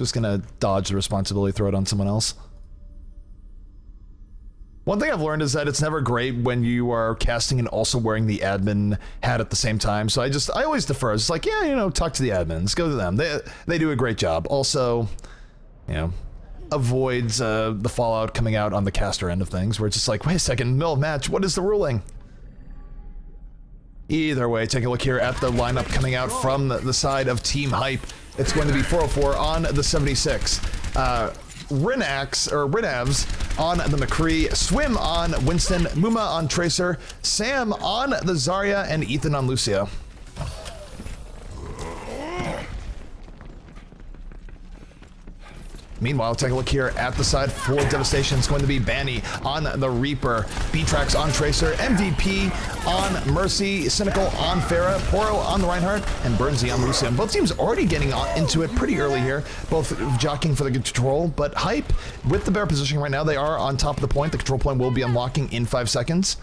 Just gonna dodge the responsibility, throw it on someone else. One thing I've learned is that it's never great when you are casting and also wearing the admin hat at the same time. So I always defer. It's like, yeah, you know, talk to the admins, go to them. They do a great job. Also, you know, avoids the fallout coming out on the caster end of things, where it's just like, wait a second, middle of match, what is the ruling? Either way, take a look here at the lineup coming out from the side of Team Hype. It's going to be 404 on the 76. Rinavs on the McCree, Swim on Winston, Muma on Tracer, Sam on the Zarya, and Ethan on Lucio. Meanwhile, take a look here at the side for Devastation. It's going to be Banny on the Reaper, B-Trax on Tracer, MVP on Mercy, Cynical on Pharah, Poro on the Reinhardt, and Burnsy on Lucian. Both teams already getting into it pretty early here, both jockeying for the control, but Hype, with the bear positioning right now, they are on top of the point. The control point will be unlocking in 5 seconds.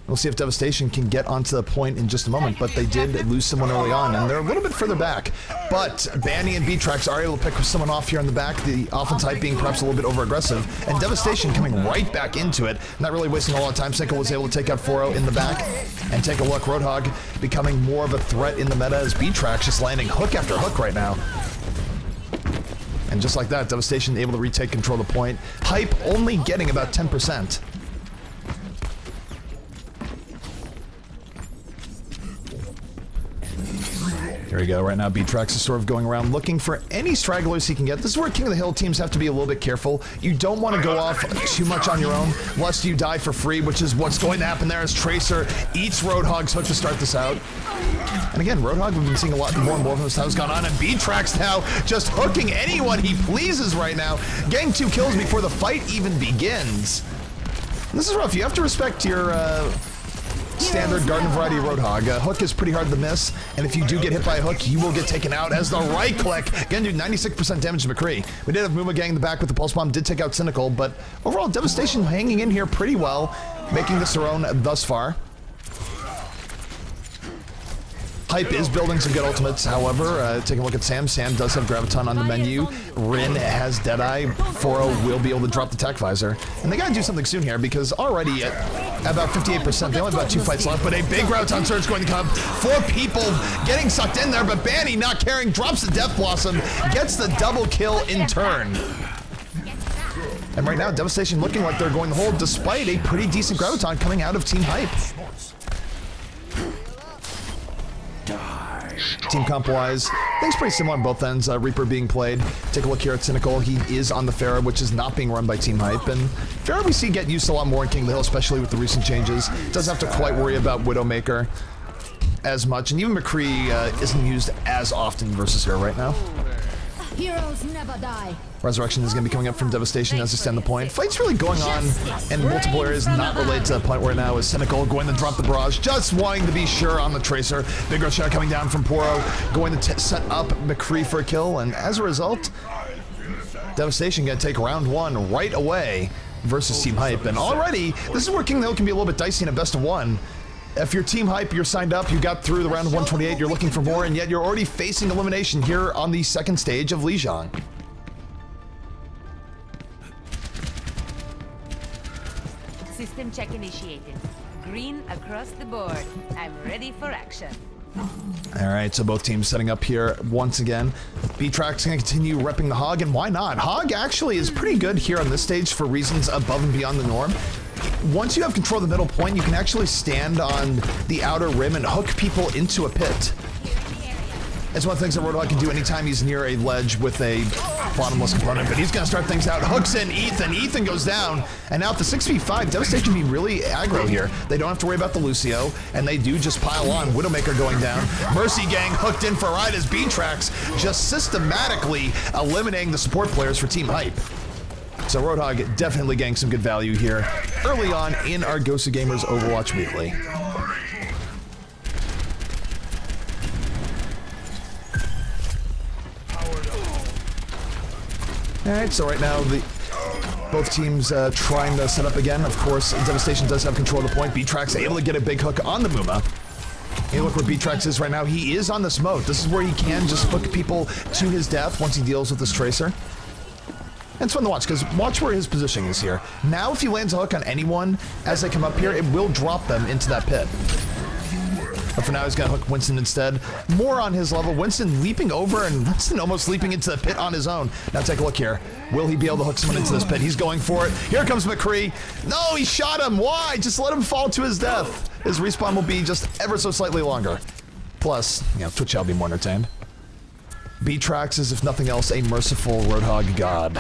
We'll see if Devastation can get onto the point in just a moment, but they did lose someone early on, and they're a little bit further back. But Banny and B-Trax are able to pick someone off here in the back, the offense Hype being perhaps a little bit over-aggressive, and Devastation coming right back into it, not really wasting a lot of time. Cynical was able to take out 4-0 in the back, and take a look, Roadhog becoming more of a threat in the meta as B-Trax just landing hook after hook right now. And just like that, Devastation able to retake control of the point. Hype only getting about 10%. There we go. Right now, B-Trax is sort of going around looking for any stragglers he can get. This is where King of the Hill teams have to be a little bit careful. You don't want to go off too much on your own, lest you die for free, which is what's going to happen there as Tracer eats Roadhog's hook to start this out. And again, Roadhog, we've been seeing a lot more and more of this time's gone on, and B-Trax now just hooking anyone he pleases right now, getting 2 kills before the fight even begins. And this is rough. You have to respect your standard garden variety Roadhog. Hook is pretty hard to miss, and if you do get hit by a hook, you will get taken out as the right click. Again, do 96% damage to McCree. We did have Muma getting the back with the pulse bomb, did take out Cynical, but overall, Devastation hanging in here pretty well, making this their own thus far. Hype is building some good ultimates, however, taking a look at Sam. Sam does have Graviton on the menu. Rin has Deadeye. 4-0 will be able to drop the Tech Visor. And they gotta do something soon here, because already at about 58%, they only have about 2 fights left, but a big Graviton surge going to come. 4 people getting sucked in there, but Banny not caring, drops the Death Blossom, gets the double kill in turn. And right now, Devastation looking like they're going to hold, despite a pretty decent Graviton coming out of Team Hype. Team comp-wise, things pretty similar on both ends. Reaper being played. Take a look here at Cynical. He is on the Pharah, which is not being run by Team Hype. And Pharah we see get used a lot more in King of the Hill, especially with the recent changes. Doesn't have to quite worry about Widowmaker as much. And even McCree isn't used as often versus her right now. Heroes never die. Resurrection is going to be coming up from Devastation as they stand the point. Fight's really going on in multiple areas, not related to the point where now is Cynical going to drop the barrage, just wanting to be sure on the Tracer. Big rush shot coming down from Poro, going to set up McCree for a kill, and as a result, Devastation going to take round 1 right away versus Team Hype. And already, this is where King of the Hill can be a little bit dicey in a best of 1. If you're Team Hype, you're signed up, you got through the round of 128, you're looking for more, and yet you're already facing elimination here on the second stage of Lijiang. System check initiated. Green across the board. I'm ready for action. Alright, so both teams setting up here once again. B-Trax going to continue repping the Hog, and why not? Hog actually is pretty good here on this stage for reasons above and beyond the norm. Once you have control of the middle point, you can actually stand on the outer rim and hook people into a pit. It's one of the things that Roadhog can do anytime he's near a ledge with a bottomless component, but he's going to start things out. Hooks in Ethan. Ethan goes down, and now at the 6v5, Devastation being really aggro here. They don't have to worry about the Lucio, and they do just pile on. Widowmaker going down. Mercy Gang hooked in for a ride as B-Trax just systematically eliminating the support players for Team Hype. So Roadhog definitely getting some good value here early on in our GosuGamers Overwatch Weekly. Alright, so right now both teams trying to set up again. Of course, Devastation does have control of the point. B-Trax able to get a big hook on the Muma. Hey, look where B-Trax is right now. He is on this moat. This is where he can just hook people to his death once he deals with this Tracer. And it's fun to watch, because watch where his positioning is here. Now, if he lands a hook on anyone as they come up here, it will drop them into that pit. But for now, he's going to hook Winston instead. More on his level. Winston leaping over, and Winston almost leaping into the pit on his own. Now take a look here. Will he be able to hook someone into this pit? He's going for it. Here comes McCree. No, he shot him. Why? Just let him fall to his death. His respawn will be just ever so slightly longer. Plus, you know, Twitch shall be more entertained. B-Trax is, if nothing else, a merciful Roadhog god.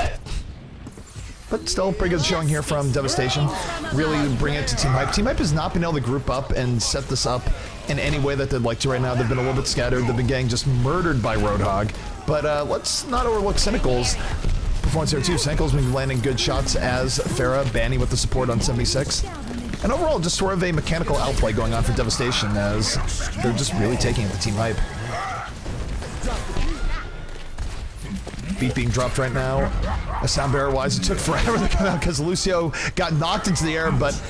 But still, pretty good showing here from Devastation. Really bring it to Team Hype. Team Hype has not been able to group up and set this up in any way that they'd like to right now. They've been a little bit scattered. They've been getting just murdered by Roadhog. But let's not overlook Cynical's performance here too. Cynical's been landing good shots as Farah, Banny with the support on 76. And overall, just sort of a mechanical outplay going on for Devastation as they're just really taking it to Team Hype. Beat being dropped right now. A sound barrier wise, it took forever to come out because Lucio got knocked into the air, but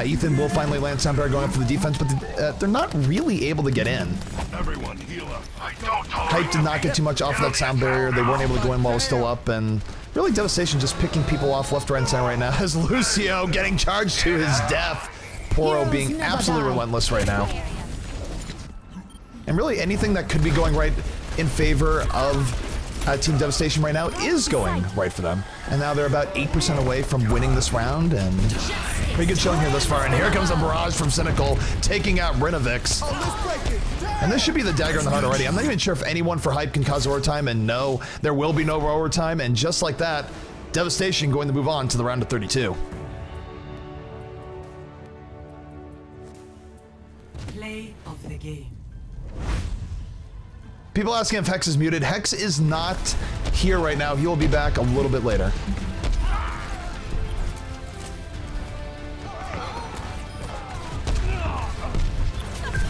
Ethan will finally land sound barrier going up for the defense, but they're not really able to get in. Everyone heal up. Hype did not get too much off of that sound barrier. They weren't able to go in while it was still up, and really Devastation just picking people off left, right, and center right now as Lucio getting charged to his death. Poro being absolutely relentless right now. And really anything that could be going right in favor of Team Devastation right now is going right for them. And now they're about 8% away from winning this round, and pretty good showing here thus far. And here comes a barrage from Cynical, taking out Rinovix. And this should be the dagger in the heart already. I'm not even sure if anyone for Hype can cause overtime, and no, there will be no overtime. And just like that, Devastation going to move on to the round of 32. Play of the game. People asking if Hex is muted. Hex is not here right now. He will be back a little bit later.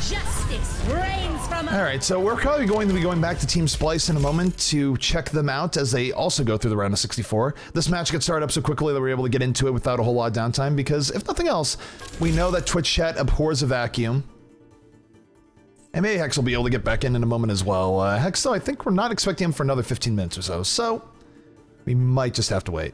Justice reigns from All right, so we're probably going to be going back to Team Splice in a moment to check them out as they also go through the round of 64. This match gets started up so quickly that we're able to get into it without a whole lot of downtime because, if nothing else, we know that Twitch chat abhors a vacuum. And maybe Hex will be able to get back in a moment as well. Hex, though, I think we're not expecting him for another 15 minutes or so we might just have to wait.